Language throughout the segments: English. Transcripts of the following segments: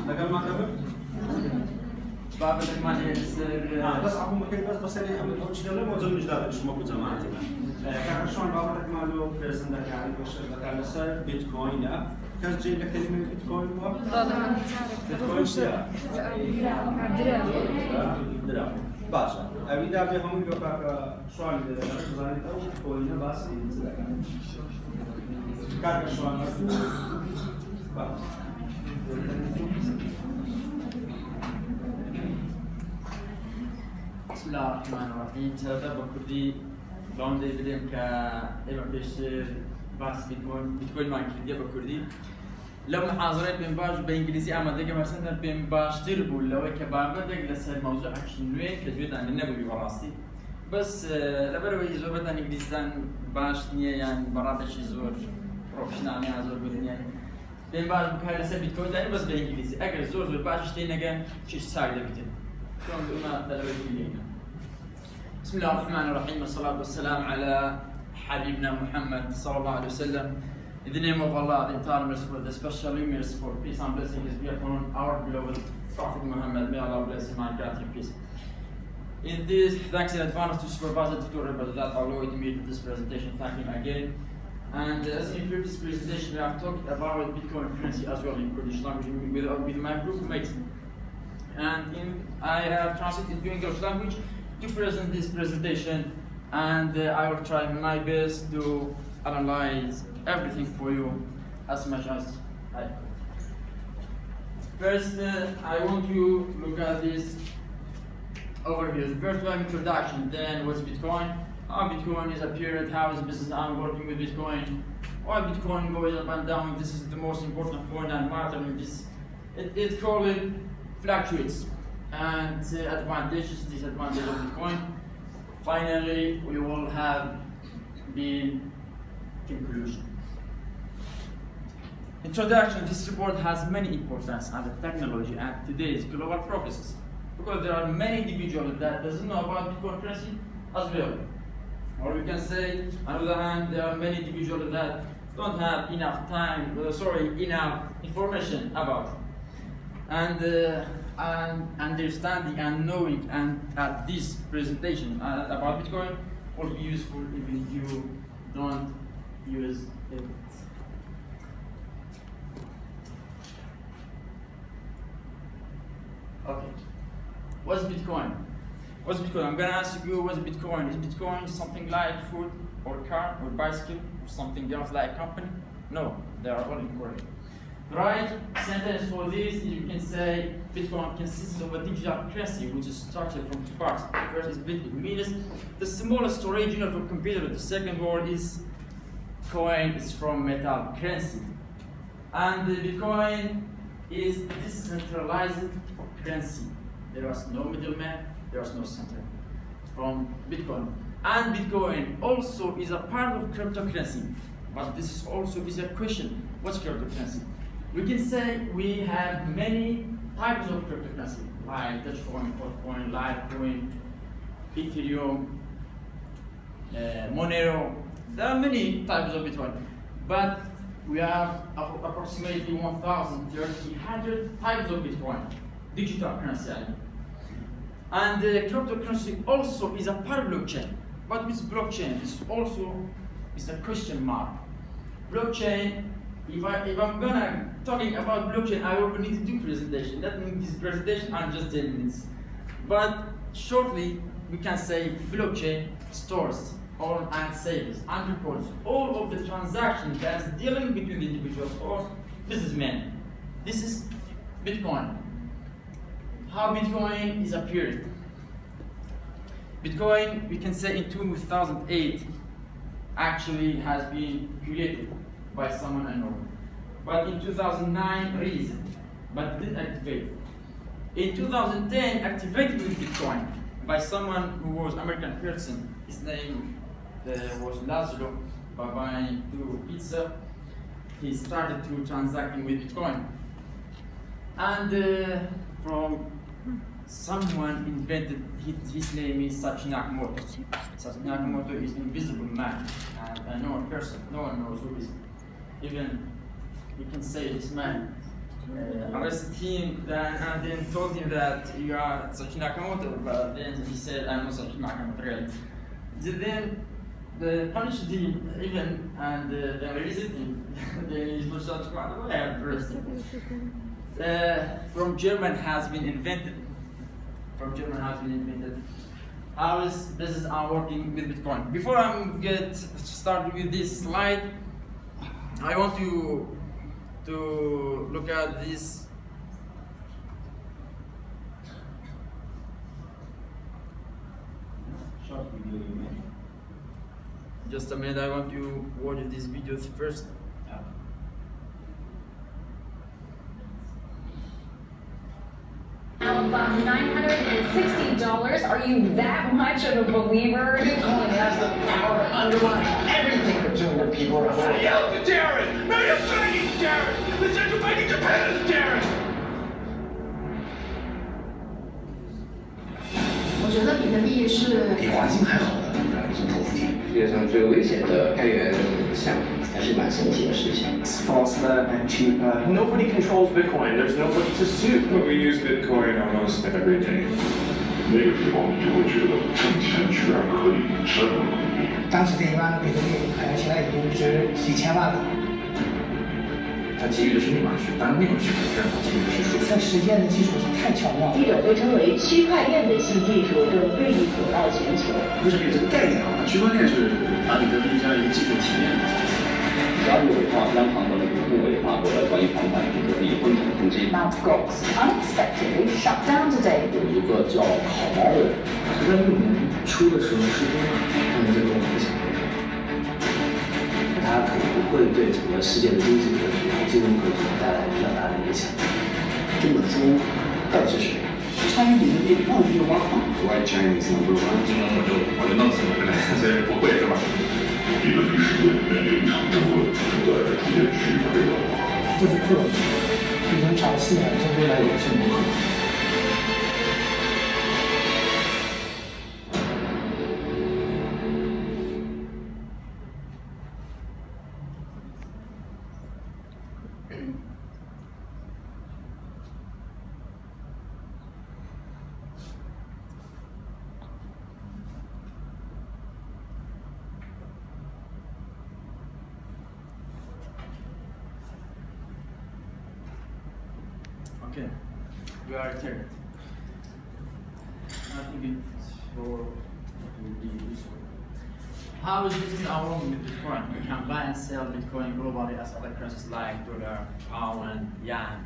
تقل ما قبل؟ باب الإيمان بس عفوا ممكن بس اللي عم تقول شغله مو زي جدار مش موجود زمانتنا. كان شلون بابتك مالو بريزنت يعني وش ذكر لسه بيتكوين لا كان جاي لك كلمه بيتكوين بيتكوين درهم باشا ابي دا بهم يوكا شلون زاني تو بيتكوين بس ينزل كان شلون بسم الله الرحمن الرحيم. سأبدأ بكردي لون دي بديم كإما بيشير باس بيتكوين ماين كردية بكردي. لو محاضرين بين باش بإنجليزي أما دقة مثلا بين باش تربو لو كبابة دقة لسه الموضوع عشنوين كجويد عن النبي براستي. بس لبرو يزور بدنا إنجليزي باش نية يعني برادش يزور بروفيشنال يعني يزور بدنيا. بين باش بكره لسه بيتكوين دايم بس بإنجليزي. أجر زور باش تيجي نجا شيء سايد بيتين. شلون دوما دلوقتي. بسم الله الرحمن الرحيم والصلاة والسلام على حبيبنا محمد صلى الله عليه وسلم. In the name of Allah, the eternal merciful, the special merciful, peace and blessings be upon our beloved Prophet Muhammad. May Allah bless him and grant him peace. In this, thanks in advance to Supervisor Tutorial, but that allowed me to this presentation. Thank him again. And as in previous presentation, we have talked about Bitcoin currency as well in Kurdish language with my group mates. And I have translated into English language to present this presentation, and I will try my best to analyze everything for you as much as I could. First, I want you to look at this overview. First, we have introduction, then what's Bitcoin, how Bitcoin is a period, how is business I'm working with Bitcoin, why Bitcoin goes up and down. This is the most important point and matter in this. It's called it fluctuates, and advantages, disadvantages of Bitcoin. Finally, we will have the conclusion. Introduction. This report has many importance on the technology and today's global progresses, because there are many individuals that doesn't know about Bitcoin currency as well. Or we can say, on the other hand, there are many individuals that don't have enough time, enough information about it. And understanding and knowing and at this presentation about Bitcoin will be useful if you don't use it. Okay, what's Bitcoin? What's Bitcoin? I'm gonna ask you, what's Bitcoin? Is Bitcoin something like food or car or bicycle or something else like company? No, they are all incorrect. The right sentence for this, you can say Bitcoin consists of a digital currency which is structured from two parts. The first is bit, it means the smallest storage unit of a computer. The second word is coin, is from metal currency. And the Bitcoin is decentralized currency. There is no middleman, there is no center from Bitcoin. And Bitcoin also is a part of cryptocurrency. But this is also is a question, what's cryptocurrency? We can say we have many types of cryptocurrency, like Dogecoin, Bitcoin, Litecoin, Ethereum, Monero. There are many types of Bitcoin, but we have approximately 1,300 types of Bitcoin, digital currency. And cryptocurrency also is a part of blockchain. But with blockchain, this also is a question mark. Blockchain. If I'm gonna talking about blockchain, I will need to do presentation. That means this presentation I'm just 10 minutes. But shortly, we can say blockchain stores all and saves and records all of the transactions that's dealing between the individuals or businessmen. This is Bitcoin. How Bitcoin is appeared. Bitcoin, we can say in 2008, actually has been created by someone unknown. But in 2009, released, but didn't activate. In 2010, activated with Bitcoin by someone who was American person. His name was Lazlo. By buying 2 pizza, he started to transacting with Bitcoin. And from someone invented, his name is Satoshi Nakamoto. Satoshi Nakamoto is invisible man, and I know a person, no one knows who is. Even you can say this man arrested him and then told him that you are Satoshi Nakamoto, but then he said I'm not Satoshi Nakamoto really. Then they punished him even and they released him. Then he was shot away and arrested. From German has been invented. How is business are working with Bitcoin? Before I get started with this slide, I want to look at this. Short video you made. Just a minute, I want to watch these videos first. About $960. Are you that much of a believer? Bitcoin has the power to undermine everything the Junior people are doing. Yell to terrorists! No, you're fighting terrorists! The Central Bank of Japan is terrorists! 我觉得比特币是比黄金还好的一种投资体。世界上最危险的开源项目，还是蛮神奇的事情。 It's faster and cheaper. Nobody controls Bitcoin. There's nobody to sue. But we use Bitcoin almost every day. 那个时候你就会觉得挣钱居然可以这么容易。当时这1万个比特币，可能现在已经值几千万了。它基于的是密码学，当然密码学是它基于的是数学。这实践的技术是太巧妙了。一种被称为区块链的新技术正锐意走到全球。比特币这个概念啊，区块链是把比特币这样一个技术体验。加入委发央行和美国部委发布了关于防范比特币混同通知。Mt. Gox unexpectedly shut down today. 有一个叫烤猫的人，他在1年初的时候失踪了，他们这个我不想。它可能不会对整个世界的经济格局和金融格局带来比较大的影响。这么粗到底是谁？参与比特币到底有挖矿？ White Chinese number one， 金融我就弄死了，所以不会是吧？比特币世界面临一场争论，正在逐渐区分化。富士克已经找4年，这未来有什么可能？ Okay, we are returned. I think it's for will be useful. How is business our own with Bitcoin? We can buy and sell Bitcoin globally as other currencies like dollar, pound, yen.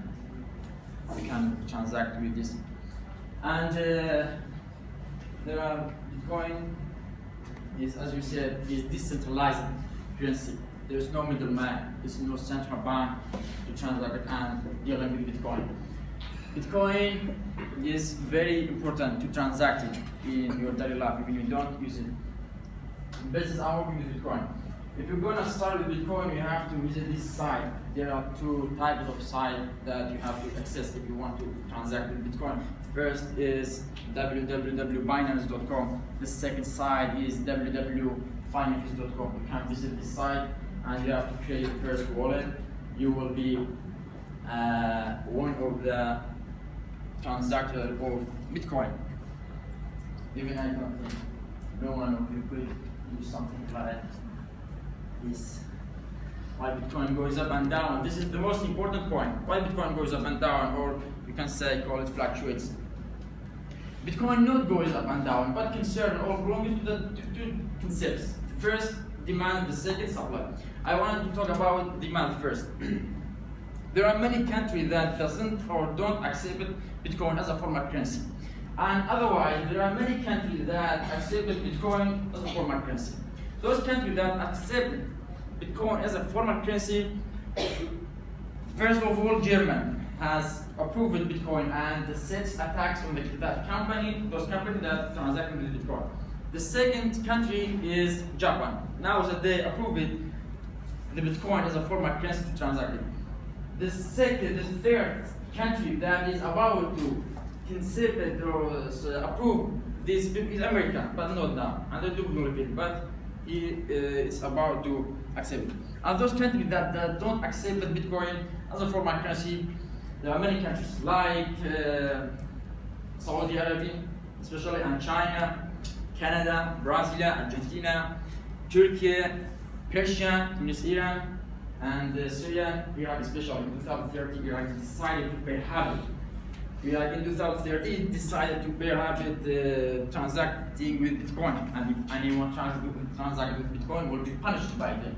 We can transact with this. And there are Bitcoin is, as you said, is decentralized currency. There's no middleman. There's no central bank to transact and dealing with Bitcoin. Bitcoin is very important to transact it in your daily life, even if you don't use it. Business are working with Bitcoin. If you're gonna start with Bitcoin, you have to visit this site. There are 2 types of sites that you have to access if you want to transact with Bitcoin. First is www.binance.com. The second site is www.finances.com. You can visit this site and you have to create the first wallet. You will be one of the transactors of Bitcoin. Even I don't think no one of you could do something like this. Why Bitcoin goes up and down. This is the most important point. Why Bitcoin goes up and down, or you can say call it fluctuates. Bitcoin not goes up and down, but concern or belongs to the two concepts. First, demand, the second, supply. I wanted to talk about demand first. There are many countries that doesn't or don't accept Bitcoin as a formal currency. And otherwise, there are many countries that accept Bitcoin as a formal currency. Those countries that accept Bitcoin as a formal currency, first of all, Germany has approved Bitcoin and sets attacks on that company, those companies that transact with Bitcoin. The second country is Japan. Now that they approve it, the Bitcoin as a formal currency to transact it. The third country that is about to consider or approve this is America, but not now. And they do believe it, but it's about to accept it. And those countries that don't accept the Bitcoin as a formal currency, there are many countries like Saudi Arabia, especially, and China, Canada, Brazil, Argentina, Turkey, Persia, Tunis, Iran, and Syria, Iraq, especially. In 2030, Iraq decided to pay habit. Iraq in 2030 decided to pay habit transacting with Bitcoin, and if anyone transact with Bitcoin will be punished by them.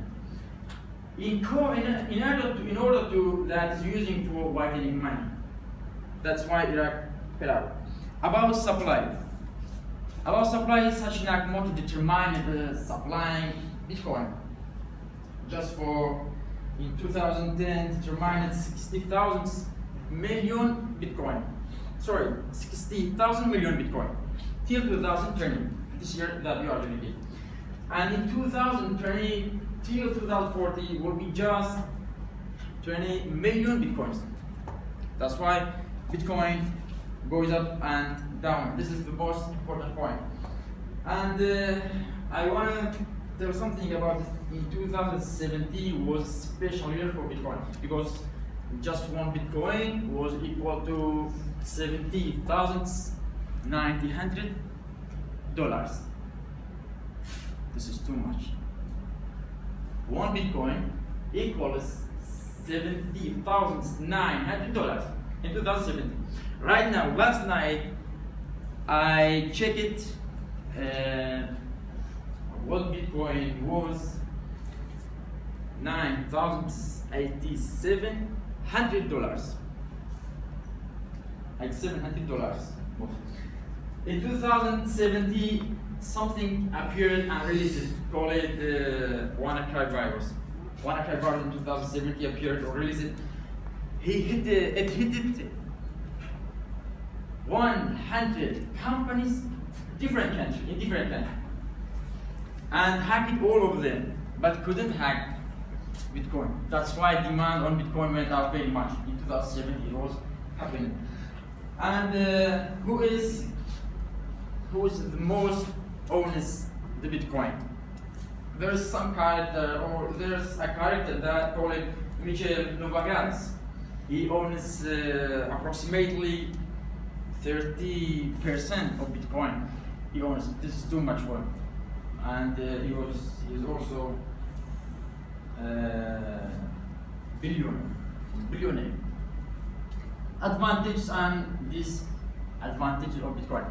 In order to that is using for whitening money. That's why Iraq paid out. About supply. About supply, such an act more to determine the supplying Bitcoin. Just for in 2010 determined 60,000 million Bitcoin. Sorry, 60,000 million Bitcoin till 2020. This year that we are doing it. And in 2020 till 2040 will be just 20 million Bitcoins. That's why Bitcoin goes up and down. This is the most important point. And I want to tell something about this. In 2017 was a special year for Bitcoin because just one Bitcoin was equal to $70,900. This is too much. One Bitcoin equals $70,900 in 2017. Right now, last night, I checked it. What Bitcoin was $9,087. Like $700. In 2017, something appeared and released, called it WannaCry virus. WannaCry virus in 2017 appeared or released. It hit 100 companies, different countries, in different countries, and hacked all of them, but couldn't hack Bitcoin. That's why demand on Bitcoin went up very much. In 2017 it was happening. And who is the most owns the Bitcoin? There's some character, or there's a character that called Michel Novogratz. He owns approximately 30% of Bitcoin. He owns. This is too much for him. And he's also billionaire. Advantages and disadvantages of Bitcoin.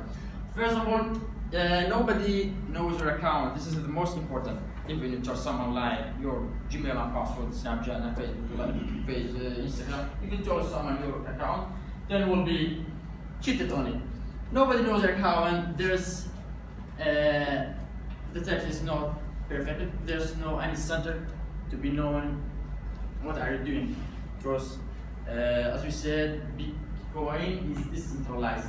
First of all, nobody knows your account. This is the most important. Even if it's someone like your Gmail and password, Snapchat and Facebook, Instagram, if you tell someone your account, then will be cheated on it. Nobody knows your account, and there's the text is not perfect. There's no any center to be known what are you doing, because as we said, Bitcoin is decentralized.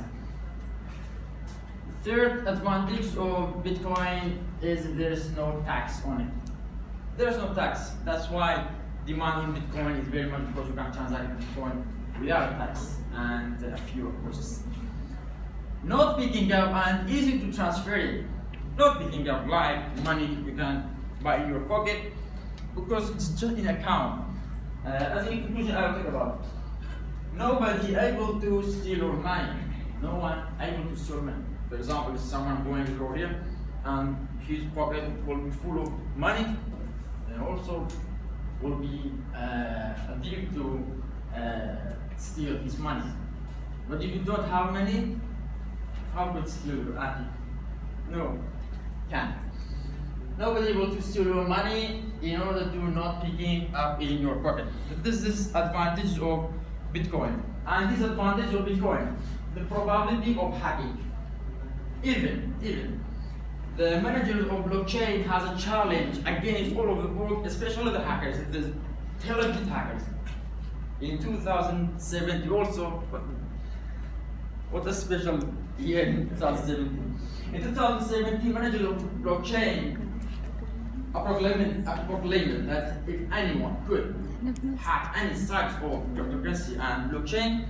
Third advantage of Bitcoin is there's no tax on it. There's no tax. That's why demand on Bitcoin is very much, because you can transact Bitcoin without tax and a few costs. Not picking up and easy to transfer it. Not picking up like money you can buy in your pocket, because it's just in account. As a conclusion, I will talk about nobody able to steal your money. No one able to steal money. For example, if someone going to Korea and his pocket will be full of money, and also will be able to steal his money. But if you don't have money, how could steal your money? No, can't. Nobody able to steal your money in order to not picking up in your pocket. This is advantage of Bitcoin. And disadvantage of Bitcoin, the probability of hacking. Even the manager of blockchain has a challenge against all of the world, especially the hackers, the talented hackers. In 2017 also, what a special year in 2017. In 2017, manager of blockchain proclaimed that if anyone could hack any sites of cryptocurrency and blockchain,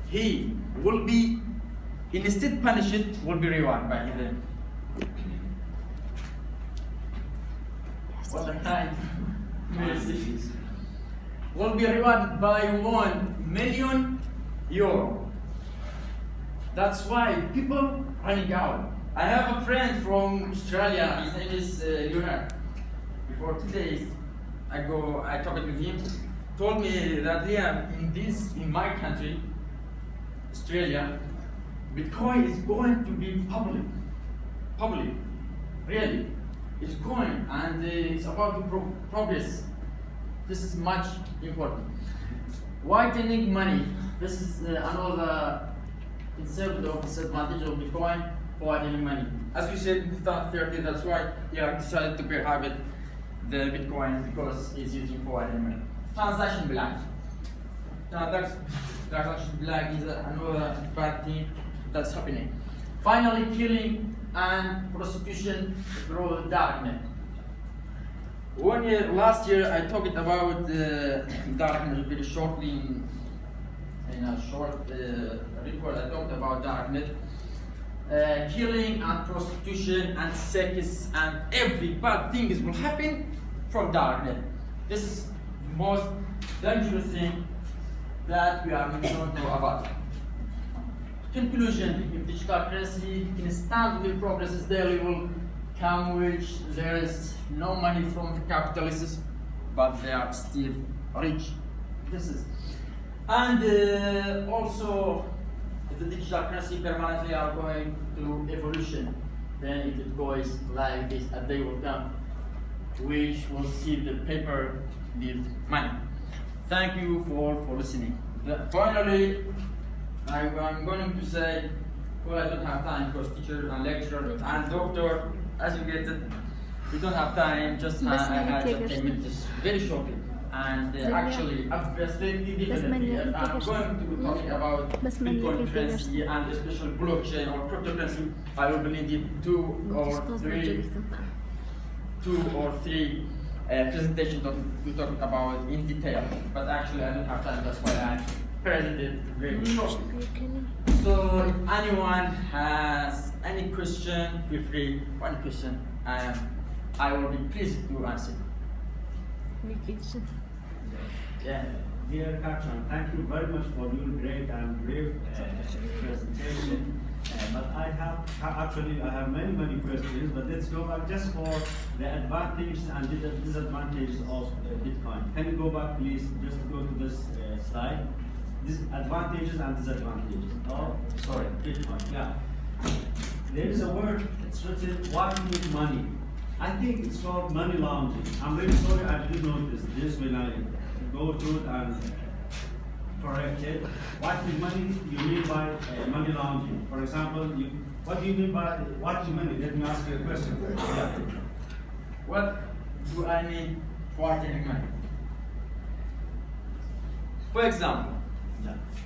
he will be instead punished, will be rewarded by them. what a kind mercy, will be rewarded by €1 million. That's why people running out. I have a friend from Australia, his name is Leonard. Before 2 days ago, I talked with him, told me that in my country, Australia, Bitcoin is going to be public, really. It's going, and it's about to progress. This is much important. Whitening money. This is another disadvantage of Bitcoin, whitening money. As we said in 2013, that's why Iraq decided to prohibit the Bitcoin because it's using for whitening money. Transaction black. Transaction black is another bad thing that's happening. Finally, killing and prostitution through the darknet. Last year, I talked about darknet very shortly in a short report. I talked about darknet, killing and prostitution and sex and every bad thing will happen from darknet. This is the most dangerous thing that we are going to know about. Conclusion: if digital currency instantly progresses, daily will come which there is no money from the capitalists, but they are still rich. This is, and also if the digital currency permanently are going to evolution, then if it goes like this, a day will come which will see the paper with money. Thank you for listening. Finally, I'm going to say, well, I don't have time because teacher and lecturer and doctor, as you get it, we don't have time, just I had 10 minutes, very shortly. And actually, I'm very differently. I'm going to be talking about Bitcoin currency and especially blockchain or cryptocurrency. I will believe it two or three presentations to talk about in detail. But actually, I don't have time, that's why I presented very shortly. So if anyone has any question, feel free, one question, I will be pleased to answer. Yeah. Dear Kachan, thank you very much for your great and brave presentation. But I have many questions, but let's go back just for the advantages and disadvantages of Bitcoin. Can you go back, please? Just go to this slide. Advantages and disadvantages. Oh, sorry, Bitcoin. Yeah. There is a word, it's written, whitening money. I think it's called money laundering. I'm very sorry I didn't notice this when I go through it and correct it. Whitening money, you mean by money laundering. For example, what do you mean by whitening money? Let me ask you a question first. Yeah. What do I mean whitening money? For example,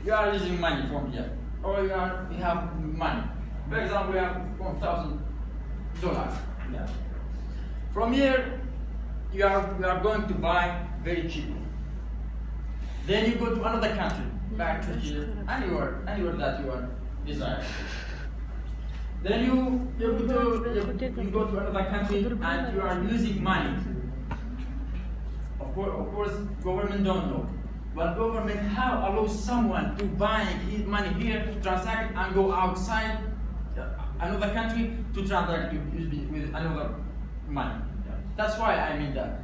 you are using money from here, or you have money. For example, you have $1,000. Yeah. From here, you are going to buy very cheap. Then you go to another country, back to here, anywhere that you are desiring. Then you go to another country and you are using money. Of course, government don't know. But government how allows someone to buy his money here to transact and go outside another country to transact with another money. Yeah. That's why I mean that.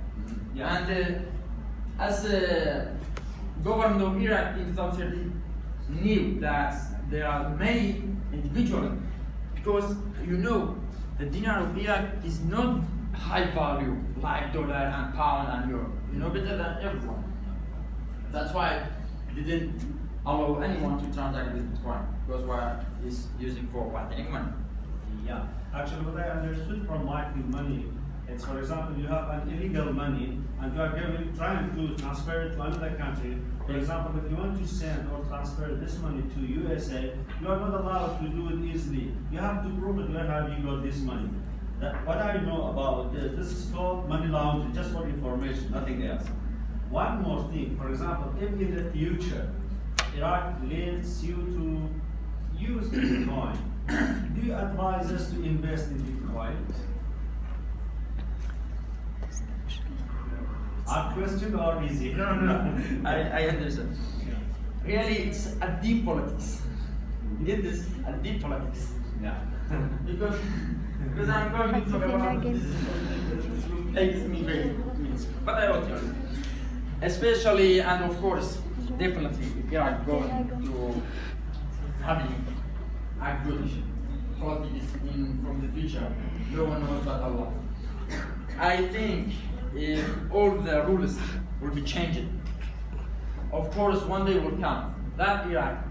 Yeah. And as government of Iraq in 2013 knew that there are many individuals, because the dinar of Iraq is not high value like dollar and pound and euro. Better than everyone. That's why they didn't allow anyone to transact with Bitcoin, because what is using for whitening money. Yeah, actually what I understood from whitening money, it's for example, you have an illegal money and you are trying to transfer it to another country. For example, if you want to send or transfer this money to USA, you are not allowed to do it easily. You have to prove it, where have you got this money. What I know about this is called money laundering, just for information, nothing else. One more thing, for example, if in the future Iraq leads you to use Bitcoin, do you advise us to invest in Bitcoin? Hard question or easy? No. I understand. Really, it's a deep politics. It is a deep politics. Yeah. Because I'm going to talk about this. Takes me very minutes. But I will tell you. Especially, and of course, definitely, if you are going to having a good politics from the future, no one knows but Allah. I think if all the rules will be changed, of course, one day will come that Iraq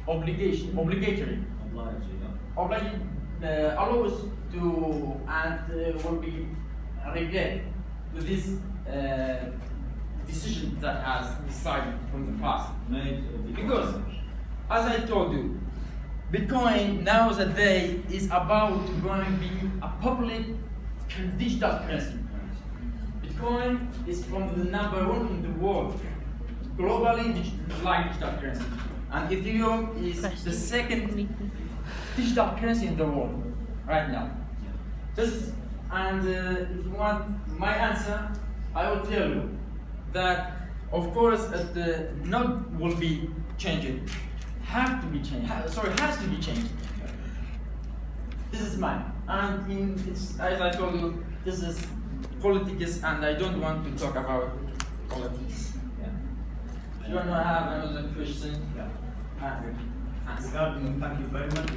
obligatory allows to and will be regret to this decision that has decided from the past. Because, as I told you, Bitcoin nowadays is about going to be a public digital currency. Bitcoin is from the #1 in the world, globally digital currency. And Ethereum is the second digital currency in the world right now. If you want my answer, I will tell you that, of course, the node will be changed. Has to be changed. This is mine. And as I told you, this is politics, and I don't want to talk about politics. Yeah. You want to have another question? Yeah. Answer. Thank you very much.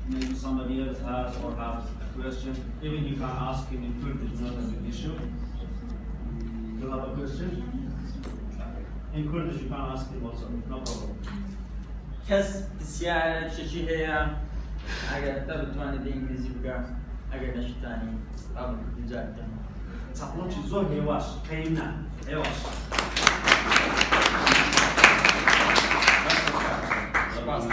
Maybe somebody else has or has a question. Even you can ask him in Kurdish, not as an issue. You have a question? In Kurdish, you can ask him also. No problem. کس بسیار ششی هیا اگر تبتوانید انگلیسی بگم اگر نشتانی قبل جایت تقول چی زور هیواش قیمنا هیواش سپاس